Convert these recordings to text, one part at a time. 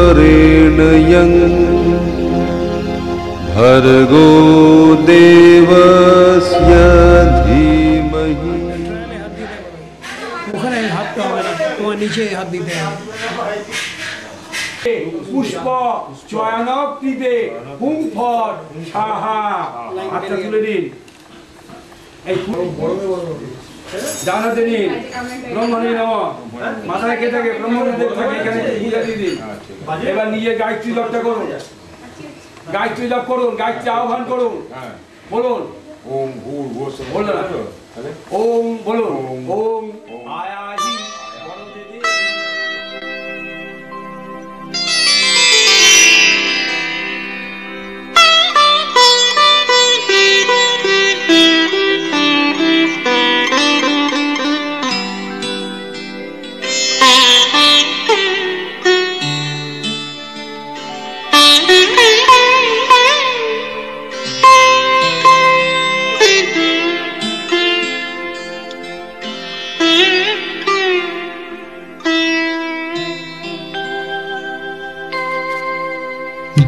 तत्सवितुर्वरेण्यं भर्गो देवस्य धीमहि। ওখানে হাতটা হবে না, তোমার নিচে হাত দিতে হবে। পুষ্প চয়নক দিতে হুম ফট সাহা হাতটা তুলে দিন। এই জানাতে নিন ব্রহ্মণে নমঃ। মাথায় কে থাকে? ব্রহ্মদেব থাকে। এখানে পূজা দিয়ে দিন। এবার নিজে গায়ত্রী জপটা করুন, গায়ত্রী জপ করুন, গায়ত্রী আহ্বান করুন। বলুন ওম ভূর্ভুবস্সুঃ। বলুন ওম, বলুন ওম আয়াহি বলদেবী।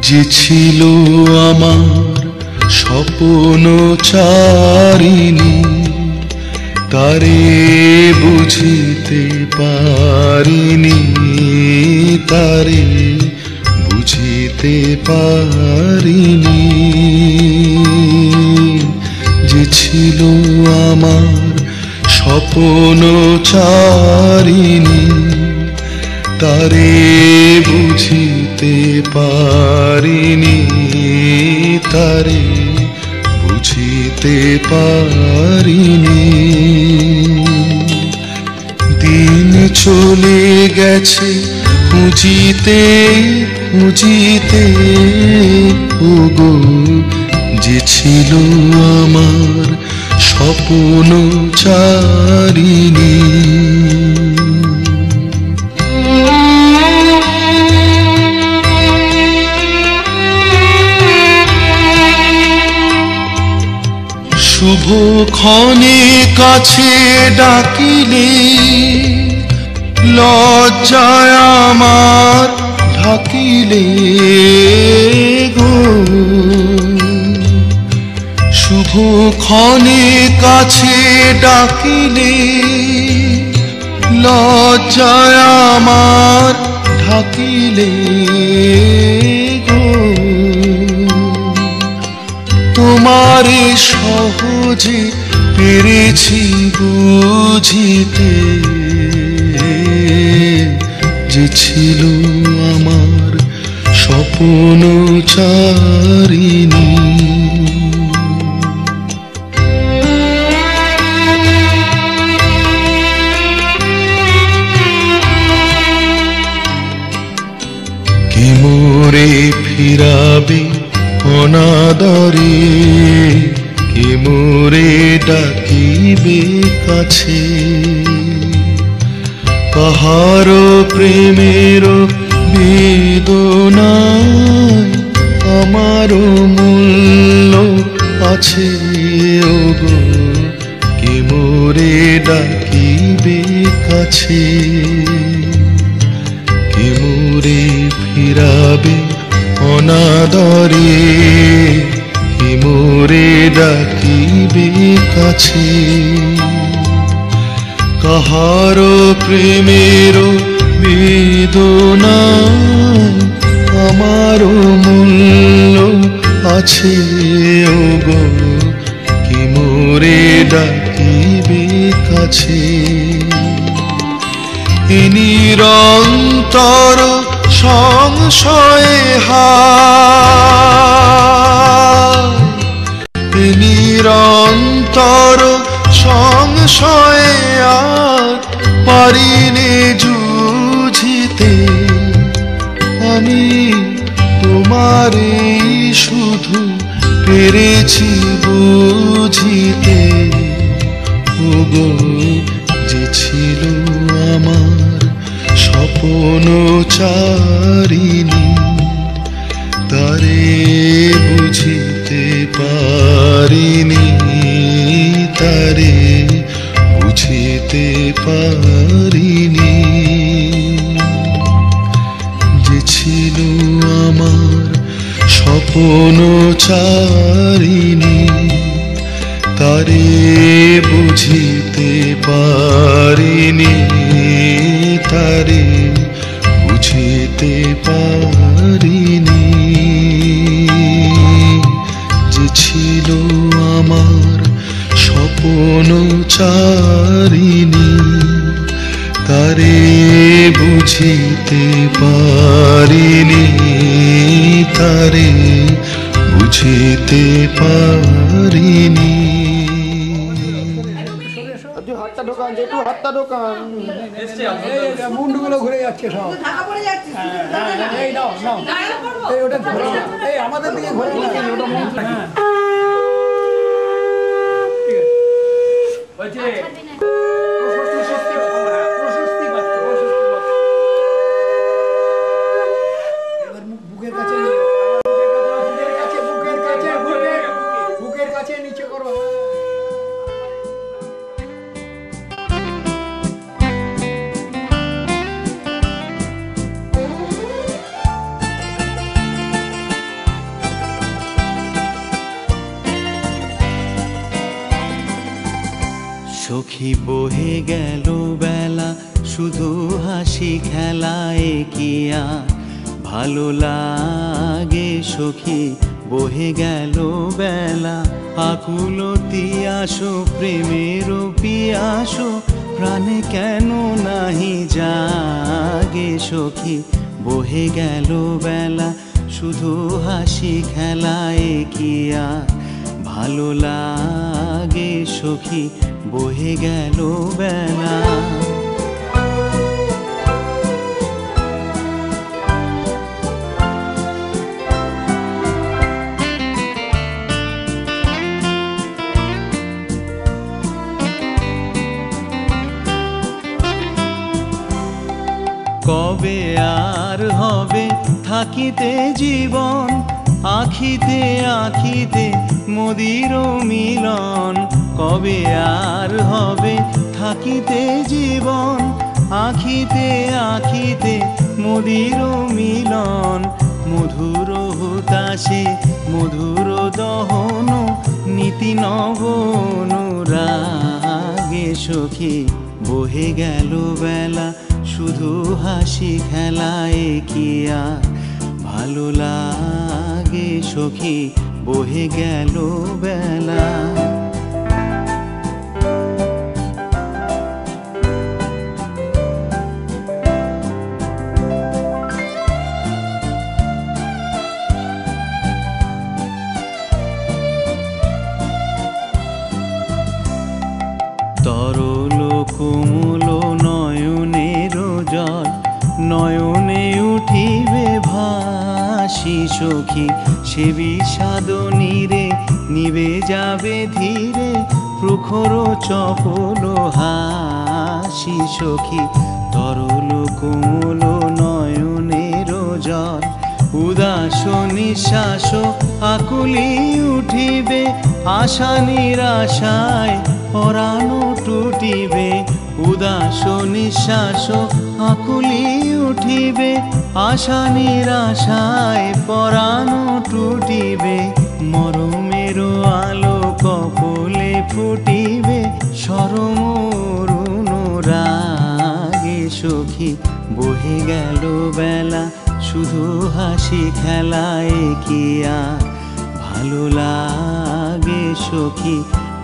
যে ছিল আমার স্বপ্ন চারিণী, তারে বুঝিতে পারিনি, তারে বুঝিতে পারিনি। যে ছিল আমার স্বপ্ন চারিণী, তারে বুঝিতে পারিনি, তারে বুঝিতে পারিনি। দিন চলে গেছে খুঁজিতে খুঁজিতে, ওগো যে ছিল আমার স্বপ্ন চারিণী। শুভক্ষণে কাছে ডাকিলে লজ্জায় আমার ঢাকিলে গো। শুভক্ষণে কাছে ডাকিলে লজ্জায় আমার ঢাকিলে গো। তোমারে সহজে পেরেছি বুঝিতে, যে ছিল আমার স্বপ্ন চারিণী। কে মোরে ফিরাবে অনাদরে, কে মোরে ডাকিবে কাছে। কাহারো প্রেমের বেদনায় আমারও মূল্য আছে, ওগো কে মোরে ডাকিবে কাছে। কে মোরে ফিরাবে অনাদরে, কে মোরে ডাকিবে কাছে। কাহারো প্রেমের বেদনায় আমারও মূল্য আছে, ওগো কে মোরে ডাকিবে কাছে। এ নিরন্তর সংশয়ে হায়, এ নিরন্তর সংশয়ে আর পারিনে যুঝিতে। আমি তোমারে শুধু পেরেছি বুঝিতে, গো যে ছিল আমার স্বপ্ন চারিণী, তারে বুঝিতে পারিনি, তারে বুঝিতে পারিনি। যে ছিল আমার স্বপ্ন চারিণী, তারে বুঝিতে পারিনি, তারে বুঝিতে পারিনি। যে ছিল আমার স্বপ্ন চারিণী, তারে বুঝিতে পারিনি, তারে বুঝিতে পারিনি। হাতটা ঢোকান, যেটু হাতটা ঢোকান, মুন্ডুগুলো ঘুরে যাচ্ছে সব। এই নাও নাও, এই ওটা ঘোরে না, এই আমাদের দিকে ঘোরে না, ওটা মুন্ড। বুকের কাছে বুকের কাছে নিচে করো। সখী বহে গেল বেলা, শুধু হাসি খেলায় কি আর ভালো লাগে। সখী বহে গেল বেলা, আকুলতি আসো প্রেমের পিয়াসো, প্রাণে কেন নাহি জাগে। সখী বহে গেল বেলা, শুধু হাসি খেলায় কি আর ভালো লাগে। সখী বহে গেল বেলা। কবে আর হবে থাকিতে জীবন, আখিতে আখিতে মদির মিলন। কবে আর হবে থাকিতে জীবন, আখিতে আখিতে মদির মিলন। মধুর হুতাশে মধুর দহন, নীতি নব অনুরাগে। সখী বহে গেল বেলা, শুধু হাসি খেলায় কি আর ভালো লাগে। সখী বহে গেল বেলা। তরল কোমল নয়নের জল, নয়নে উঠিবে ভাসি। সখী সে বিষাদ নীরে নিবে যাবে ধীরে, প্রখর চপল হাসি। সখী তরল কোমল নয়নের জল, উদাস নিঃশ্বাস আকুলি উঠিবে। আশা নিরাশায় পরাণ টুটিবে, উদাস নিঃশ্বাস আকুলি উঠিবে। আশা নিরাশায় পরাণ টুটিবে, মরমের আলো কপলে ফুটিবে। সরম অরুণ রাগে। সখী বহে গেল বেলা, শুধু হাসি খেলায় কি আর ভালো লাগে। সখী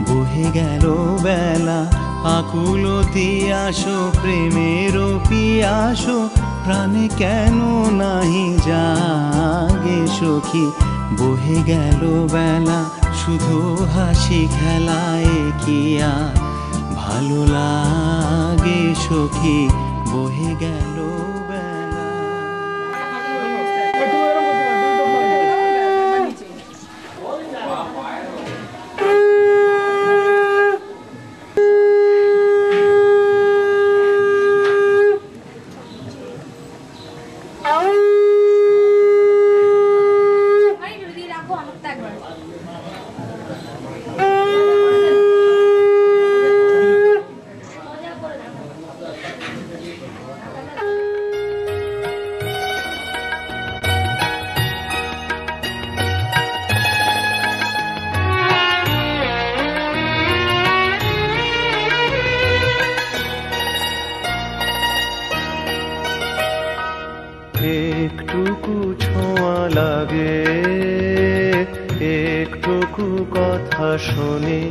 বহে গেল বেলা, আকুলতি আসো প্রেমের পিয়াসো, প্রাণে কেন নাহি জাগে। সখী বহে গেল বেলা, শুধু হাসি খেলায় কি আর ভালো লাগে। সখী বহে গেল বেলা। লাগে একটুকু কথা শুনি,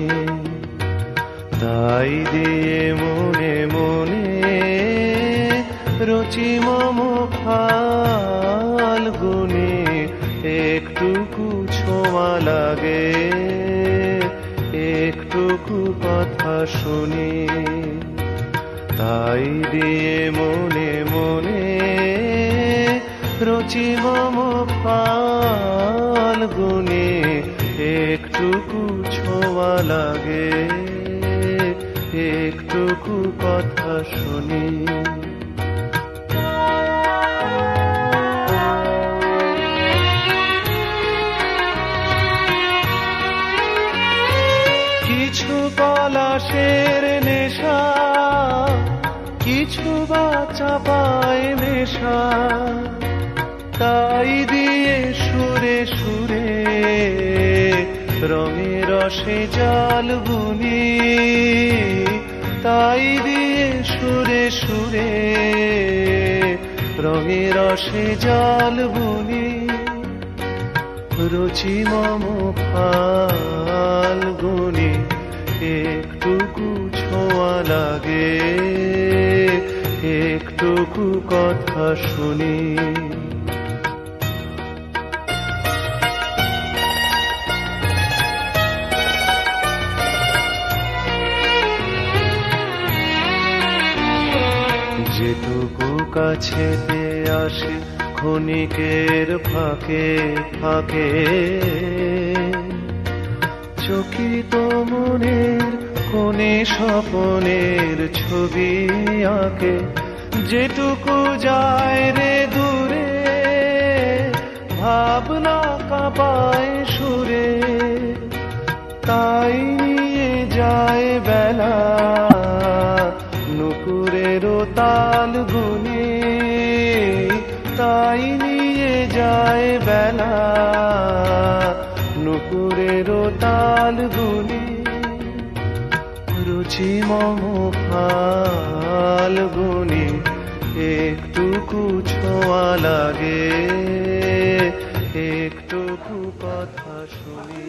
তাই দিয়ে মনে মনে রচি মম ফাল্গুনি। একটুকু ছোঁয়া লাগে একটুকু কথা শুনি, তাই দিয়ে মনে মনে রচি মম ফাল্গুনি। একটুকু ছোঁয়া লাগে একটুকু কথা শুনি। কিছু পলাশের নেশা, কিছু বা চাপায় নেশা, তাই দিয়ে সুরে সুরে রঙে রসে জাল বুনি। তাই দিয়ে সুরে সুরে রঙে রসে জাল বুনি। রুচি মম ফাল্গুনি। একটুকু ছোঁয়া লাগে একটুকু কথা শুনি। যেটুকু কাছেতে আসে ক্ষণিকের ফাঁকে ফাঁকে, চকিত মনের কোণে স্বপনের ছবি আঁকে। যেটুকু যায় রে দূরে ভাবনা কাঁপায় সুরে, তাই নিয়ে যায় বেলা নুপুরেরও তাল গুনে। তাই নিয়ে যায় বেলা নুপুরেরও তাল গুনে। রুচি মম ফাল্গুনি। একটুকু ছোঁয়া লাগে একটুকু কথা শুনি।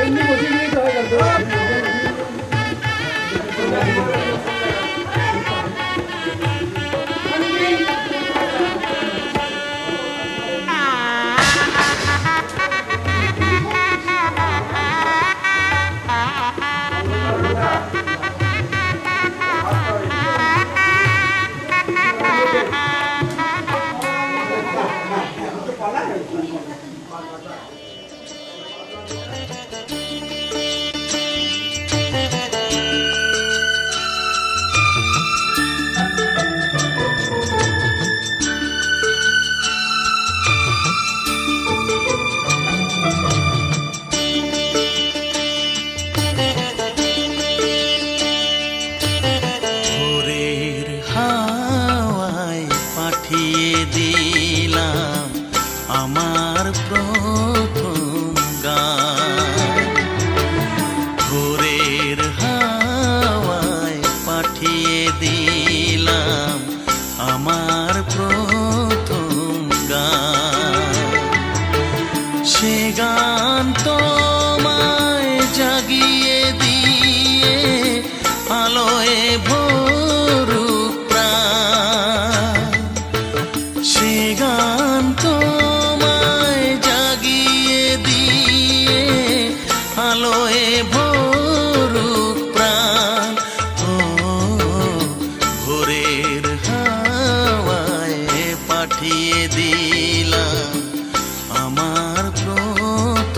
এমনি বসে নিয়ে তো হয়ে গেল। পাঠিয়ে দিলাম আমার প্রথম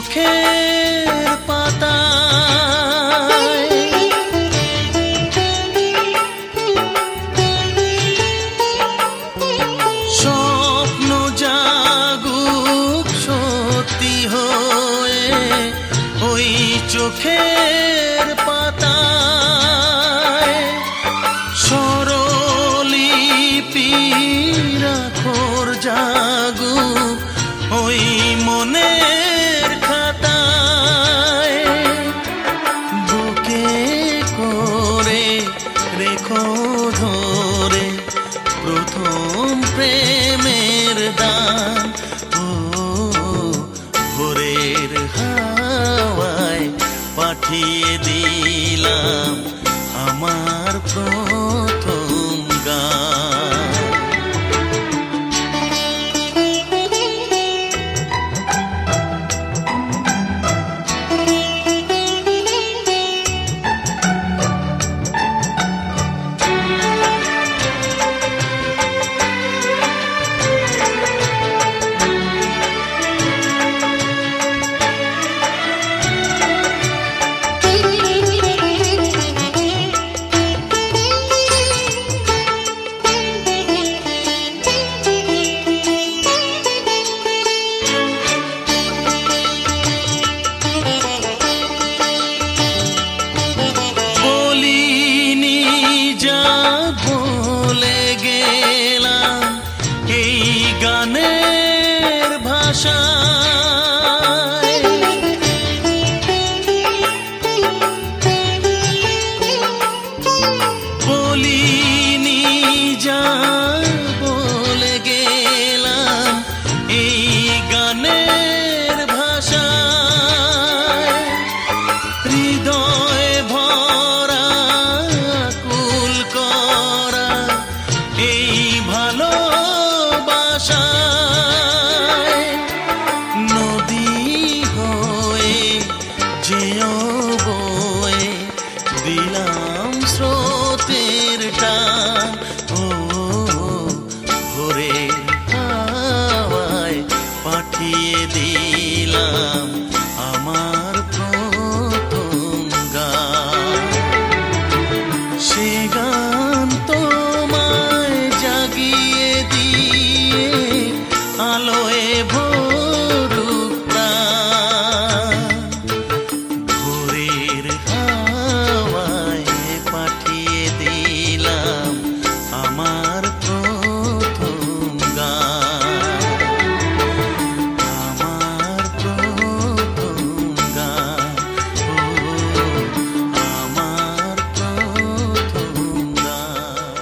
চোখের পাতায় স্বপ্ন জাগুক সত্যি হয়ে ওই চোখের পাতায় স্বরলিপি রাখোর জাগুক ওই মনের খাতায় বুকে করে রেখো ধরে প্রথম প্রেমের দান ও ভোরের হাওয়ায় পাঠিয়ে দিলাম আমার প্রথম গান। গানের ভাষায় বলিনি যা বলে গেলাম এই গানের ভাষায় হৃদয় ভরা কুল করা এই ভালো নদী হয়ে যেও বয়ে দিলাম স্রোতের টান ও ভোরের হাওয়ায় পাঠিয়ে দিলাম আমার প্রথম গান। সে গান তোমায় জাগিয়ে দিয়ে আলোয় ভরুক প্রাণ ভোরের হাওয়ায় পাঠিয়ে দিলাম আমার প্রথম গান আমার প্রথম গান ও আমার প্রথম গান।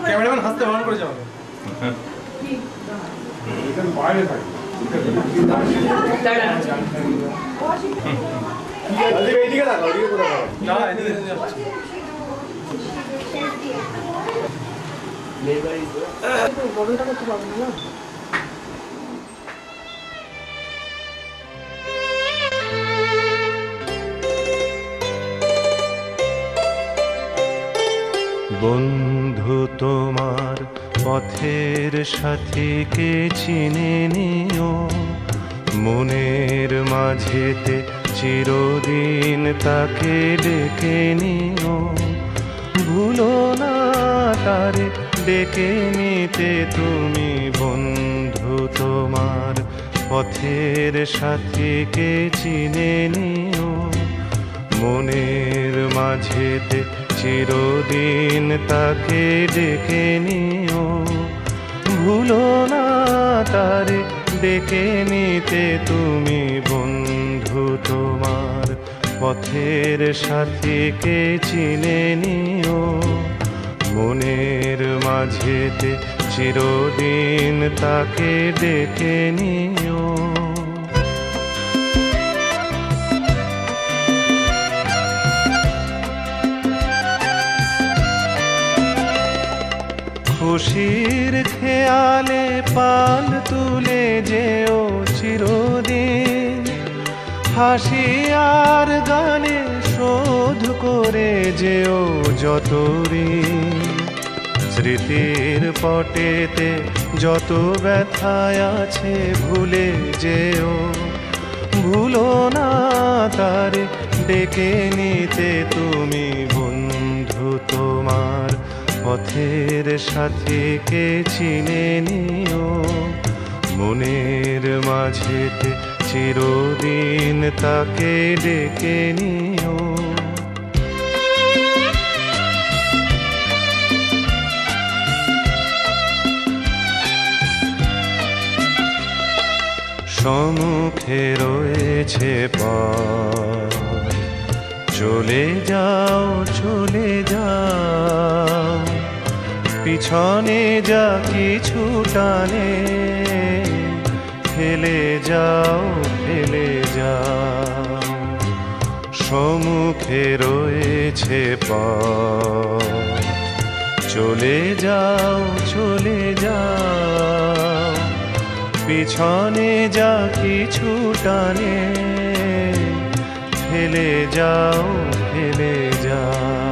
ক্যামেরাম্যান হাসতে বারণ করে যাবে বাইরে থাকে এইদিকে দেখো ওইদিকে কোথাও না এদিকে বড়টা করতে পারবো না। বন্ধু তোমার পথের সাথীকে চিনে নিও, মনের মাঝেতে চিরদিন তাকে ডেকে নিও। ভুলো না তারে ডেকে নিতে তুমি, বন্ধু তোমার পথের সাথীকে চিনে নিও, মনের মাঝেতে চিরদিন তাকে ডেকে নিও। ভুলো না তারে ডেকে নিতে তুমি, বন্ধু তোমার পথের সাথীকে চিনে নিও, মনের মাঝেতে চিরদিন তাকে ডেকে নিও। খুশির খেয়ালে পাল তুলে যেও চিরদিন, হাসি আর গানে শোধ করে যেও যত ঋণ। স্মৃতির পটেতে যত ব্যথায় আছে ভুলে যেও, ভুলো না তারে ডেকে নিতে তুমি বন্ধু তোমার পথের সাথীকে চিনে নিও, মনের মাঝেতে চিরদিন তাকে ডেকে নিও। সম্মুখে রয়েছে পথ, চলে যাও চলে যাও, পিছনে যা কিছু টানে ফেলে যাও ফেলে যাও। সম্মুখে রয়েছে পথ, চলে যাও চলে যাও, পিছনে যা কিছু টানে ফেলে যাও ফেলে যাও।